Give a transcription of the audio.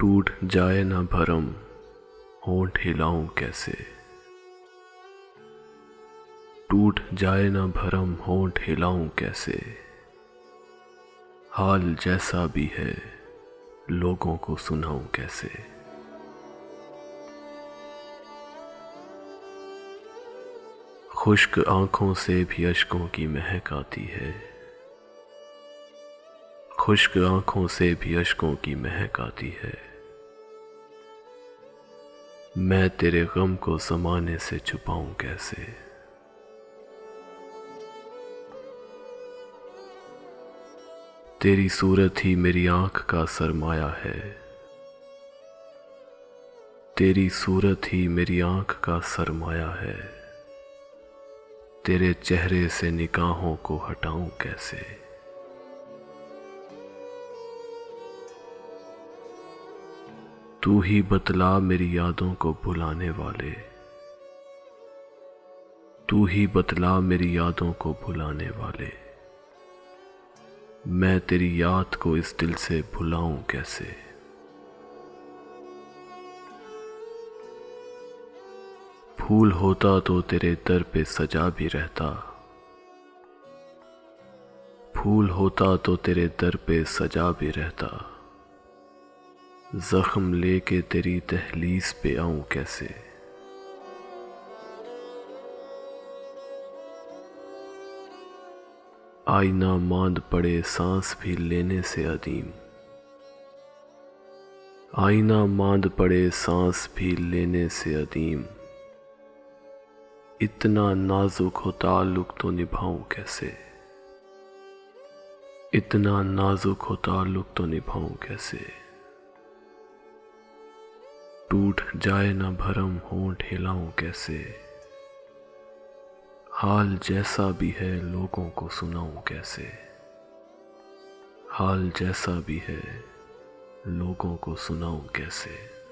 टूट जाए ना भरम, होंठ हिलाऊं कैसे। टूट जाए ना भरम, होंठ हिलाऊं कैसे। हाल जैसा भी है लोगों को सुनाऊं कैसे। खुश्क आंखों से भी अश्कों की महक आती है। खुश्क आंखों से भी अश्कों की महक आती है। मैं तेरे गम को ज़माने से छुपाऊं कैसे। तेरी सूरत ही मेरी आंख का सरमाया है। तेरी सूरत ही मेरी आंख का सरमाया है। तेरे चेहरे से निगाहों को हटाऊं कैसे। तू ही बतला मेरी यादों को भुलाने वाले। तू ही बतला मेरी यादों को भुलाने वाले। मैं तेरी याद को इस दिल से भुलाऊं कैसे। फूल होता तो तेरे दर पे सजा भी रहता। फूल होता तो तेरे दर पे सजा भी रहता। जख्म लेके तेरी दहलीज पे आऊं कैसे। आईना मांद पड़े सांस भी लेने से अदीम। आईना मांद पड़े सांस भी लेने से अदीम। इतना नाजुक हो ताल्लुक तो निभाऊं कैसे। इतना नाजुक हो ताल्लुक तो निभाऊं कैसे। टूट जाए ना भरम, होंठ हिलाऊं कैसे। हाल जैसा भी है लोगों को सुनाऊं कैसे। हाल जैसा भी है लोगों को सुनाऊं कैसे।